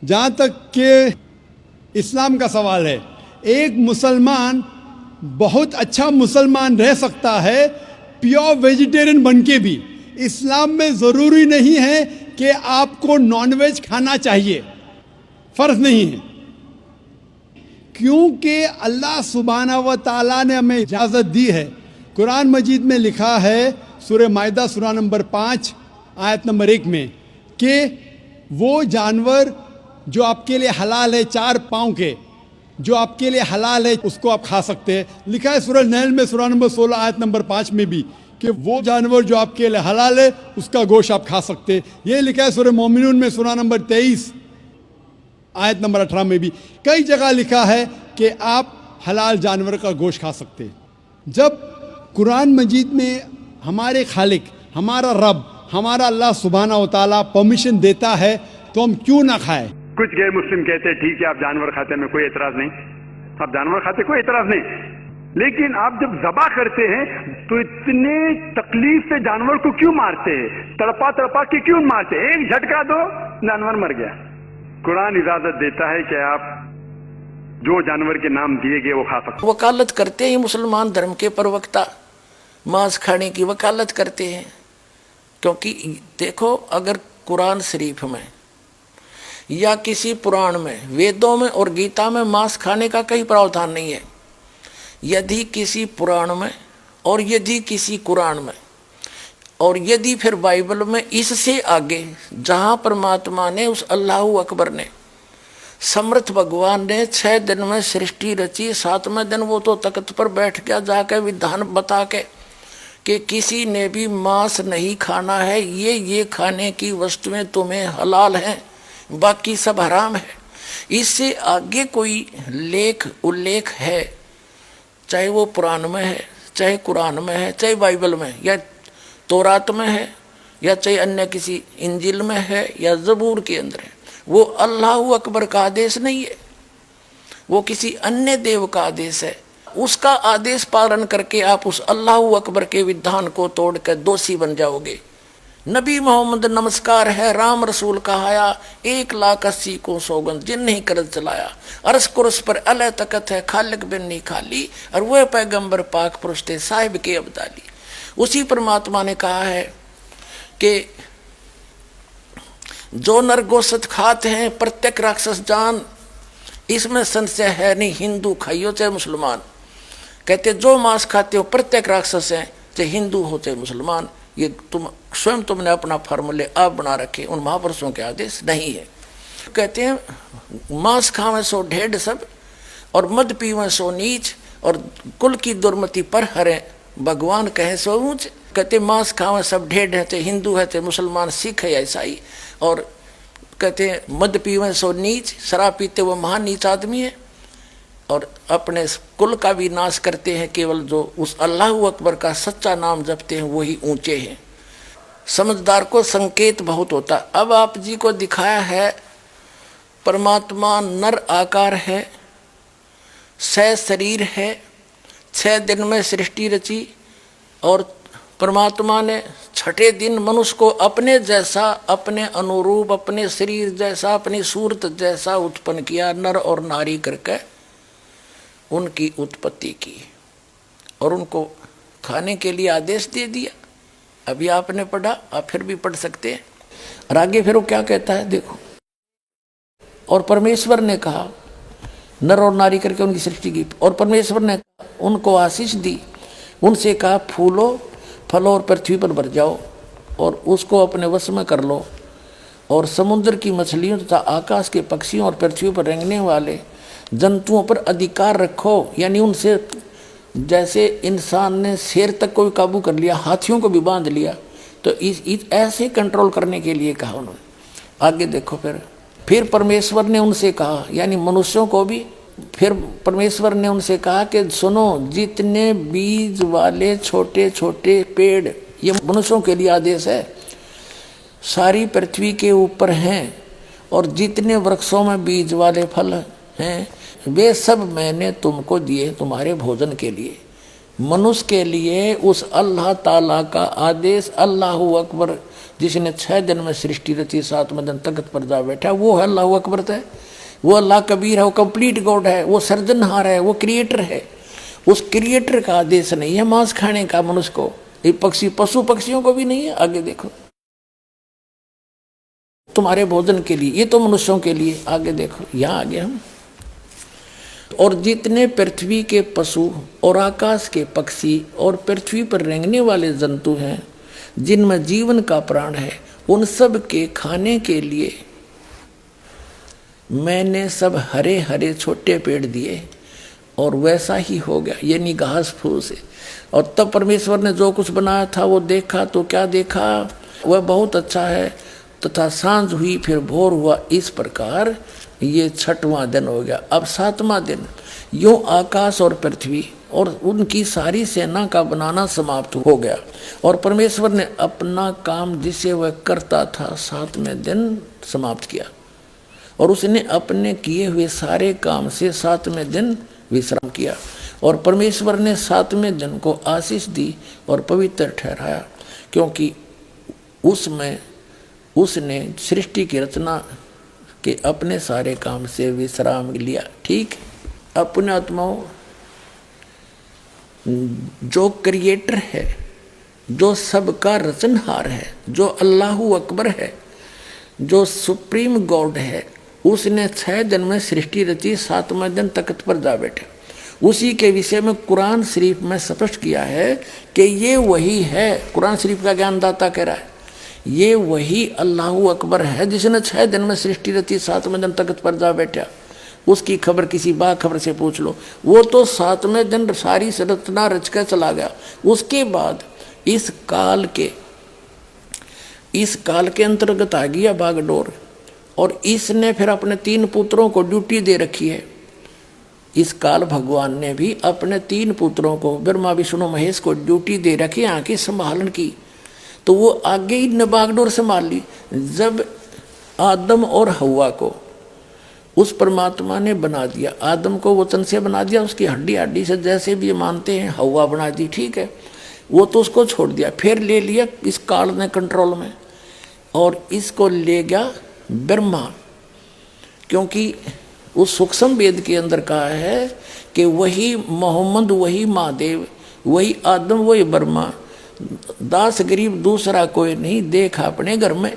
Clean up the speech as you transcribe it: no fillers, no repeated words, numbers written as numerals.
जहाँ तक कि इस्लाम का सवाल है, एक मुसलमान बहुत अच्छा मुसलमान रह सकता है प्योर वेजिटेरियन बन के भी। इस्लाम में ज़रूरी नहीं है कि आपको नॉनवेज खाना चाहिए, फ़र्ज़ नहीं है, क्योंकि अल्लाह सुब्हाना व तआला ने हमें इजाज़त दी है। कुरान मजीद में लिखा है सूरह माइदा सूरा नंबर 5 आयत नंबर 1 में कि वो जानवर जो आपके लिए हलाल है, 4 पाँव के, जो आपके लिए हलाल है उसको आप खा सकते हैं। लिखा है सूरह नहल में सूरा नंबर 16 आयत नंबर 5 में भी कि वो जानवर जो आपके लिए हलाल है उसका गोश्त आप खा सकते हैं। ये लिखा है सूरह मोमिनून में सूरा नंबर 23 आयत नंबर 18 में भी। कई जगह लिखा है कि आप हलाल जानवर का गोश्त खा सकते हैं। जब कुरान मजीद में हमारे खालिक, हमारा रब, हमारा अल्लाह सुब्हाना व तआला परमिशन देता है तो हम क्यों ना खाएं। कुछ गैर मुस्लिम कहते हैं ठीक है आप जानवर खाते हैं, कोई एतराज नहीं, आप जानवर खाते कोई एतराज नहीं, लेकिन आप जब ज़बा करते हैं तो इतने तकलीफ से जानवर को क्यों मारते हैं, तड़पा तड़पा के क्यों मारते हैं? एक झटका दो जानवर मर गया। कुरान इजाजत देता है कि आप जो जानवर के नाम दिए गए वो खा सकते। वकालत करते हैं मुसलमान धर्म के प्रवक्ता, मांस खाने की वकालत करते हैं, क्योंकि देखो अगर कुरान शरीफ में या किसी पुराण में, वेदों में और गीता में मांस खाने का कहीं प्रावधान नहीं है। यदि किसी पुराण में और यदि किसी कुरान में और यदि फिर बाइबल में इससे आगे जहाँ परमात्मा ने उस अल्लाहु अकबर ने, समर्थ भगवान ने 6 दिन में सृष्टि रची, 7वें दिन वो तो तख्त पर बैठ गया जाके विधान बता के कि किसी ने भी मांस नहीं खाना है, ये खाने की वस्तुएं तुम्हें हलाल हैं, बाकी सब हराम है। इससे आगे कोई लेख उल्लेख है, चाहे वो पुराण में है, चाहे कुरान में है, चाहे बाइबल में या तौरात में है, या चाहे अन्य किसी इंजिल में है या ज़बूर के अंदर है, वो अल्लाहु अकबर का आदेश नहीं है, वो किसी अन्य देव का आदेश है। उसका आदेश पालन करके आप उस अल्लाहु अकबर के विधान को तोड़कर दोषी बन जाओगे। नबी मोहम्मद नमस्कार है, राम रसूल कहाया, 1,80,000 को सौगंध जिन नहीं करद चलाया, अरस कुरस पर अलह तकत है, खालिक बिन नहीं खाली, और वह पैगंबर पाक पुरुष थे साहिब के अब्दाली। उसी परमात्मा ने कहा है कि जो नर गोश्त खाते हैं प्रत्येक राक्षस जान, इसमें संशय है नहीं, हिंदू खाइयो चाहे मुसलमान। कहते जो मांस खाते हो प्रत्येक राक्षस हैं, चाहे हिंदू हो चाहे मुसलमान। ये तुमने अपना फार्मूले आप बना रखे, उन महापुरुषों के आदेश नहीं है। कहते हैं मांस खावे सो ढेढ़ सब और मद पीवे सो नीच, और कुल की दुर्मति पर हरे भगवान कहे सो ऊंच। कहते मांस खावे सब ढेढ़ है, चाहे हिंदू है चाहे मुसलमान, सिख है या ईसाई। और कहते हैं मद पीवे सो नीच, शराब पीते वो महान नीच आदमी है, और अपने कुल का भी नाश करते हैं। केवल जो उस अल्लाहु अकबर का सच्चा नाम जपते हैं वही ऊंचे हैं। समझदार को संकेत बहुत होता। अब आप जी को दिखाया है परमात्मा नर आकार है, 6 शरीर है, 6 दिन में सृष्टि रची, और परमात्मा ने 6ठे दिन मनुष्य को अपने जैसा, अपने अनुरूप, अपने शरीर जैसा, अपनी सूरत जैसा उत्पन्न किया, नर और नारी करके उनकी उत्पत्ति की और उनको खाने के लिए आदेश दे दिया। अभी आपने पढ़ा, आप फिर भी पढ़ सकते हैं। और आगे फिर वो क्या कहता है देखो, और परमेश्वर ने कहा, नर और नारी करके उनकी सृष्टि की, और परमेश्वर ने उनको आशीष दी, उनसे कहा फूलो फलो और पृथ्वी पर भर जाओ और उसको अपने वश में कर लो, और समुद्र की मछलियों तथा आकाश के पक्षियों और पृथ्वी पर रेंगने वाले जंतुओं पर अधिकार रखो। यानी उनसे जैसे इंसान ने शेर तक को भी काबू कर लिया, हाथियों को भी बांध लिया, तो ऐसे कंट्रोल करने के लिए कहा उन्होंने। आगे देखो फिर परमेश्वर ने उनसे कहा, यानी मनुष्यों को भी, फिर परमेश्वर ने उनसे कहा कि सुनो, जितने बीज वाले छोटे छोटे पेड़, ये मनुष्यों के लिए आदेश है, सारी पृथ्वी के ऊपर हैं, और जितने वृक्षों में बीज वाले फल हैं वे सब मैंने तुमको दिए तुम्हारे भोजन के लिए। मनुष्य के लिए उस अल्लाह ताला का आदेश, अल्लाहु अकबर जिसने 6 दिन में सृष्टि रची, 7वें दिन तख्त पर जा बैठा, वो है अल्लाह अकबर है, वो अल्लाह कबीर है, वो कंप्लीट गॉड है, वो सर्जनहार है, वो क्रिएटर है। उस क्रिएटर का आदेश नहीं है मांस खाने का मनुष्य को, ये पक्षी पशु पक्षियों को भी नहीं है। आगे देखो, तुम्हारे भोजन के लिए, ये तो मनुष्यों के लिए। आगे देखो, यहाँ आगे हम, और जितने पृथ्वी के पशु और आकाश के पक्षी और पृथ्वी पर रेंगने वाले जंतु हैं, जिनमें जीवन का प्राण है, उन सब के खाने के लिए मैंने सब हरे हरे छोटे पेड़ दिए, और वैसा ही हो गया, यानी घास फूस है। और तब परमेश्वर ने जो कुछ बनाया था वो देखा, तो क्या देखा, वह बहुत अच्छा है। तथा सांझ हुई, फिर भोर हुआ, इस प्रकार ये 6वां दिन हो गया। अब 7वां दिन, यूं आकाश और पृथ्वी और उनकी सारी सेना का बनाना समाप्त हो गया, और परमेश्वर ने अपना काम जिसे वह करता था 7वें दिन समाप्त किया, और उसने अपने किए हुए सारे काम से 7वें दिन विश्राम किया। और परमेश्वर ने 7वें दिन को आशीष दी और पवित्र ठहराया, क्योंकि उसमें उसने सृष्टि की रचना के अपने सारे काम से विश्राम लिया। ठीक, अपने आत्माओं, जो क्रिएटर है, जो सबका रचनहार है, जो अल्लाहु अकबर है, जो सुप्रीम गॉड है, उसने 6 दिन में सृष्टि रची, 7वें दिन तख्त पर जा बैठे। उसी के विषय में कुरान शरीफ में स्पष्ट किया है कि ये वही है। कुरान शरीफ का ज्ञानदाता कह रहा है, ये वही अल्लाहु अकबर है जिसने 6 दिन में सृष्टि रची, 7वें दिन तख्त पर जा बैठा। उसकी खबर किसी बाखबर से पूछ लो, वो तो 7वें दिन सारी रचना रच कर चला गया। उसके बाद इस काल के अंतर्गत आ गया बागडोर, और इसने फिर अपने 3 पुत्रों को ड्यूटी दे रखी है। इस काल भगवान ने भी अपने 3 पुत्रों को, ब्रह्मा विष्णु महेश को ड्यूटी दे रखी आँखी संभालन की, तो वो आगे ही ने बागडोर संभाल ली। जब आदम और हव्वा को उस परमात्मा ने बना दिया, आदम को वचन से बना दिया, उसकी हड्डी हड्डी से, जैसे भी मानते हैं, हव्वा बना दी, ठीक है, वो तो उसको छोड़ दिया। फिर ले लिया इस काल ने कंट्रोल में, और इसको ले गया ब्रह्मा, क्योंकि उस सूक्ष्म वेद के अंदर कहा है कि वही मोहम्मद, वही महादेव, वही आदम, वही ब्रह्मा, दास गरीब दूसरा कोई नहीं, देखा अपने घर में।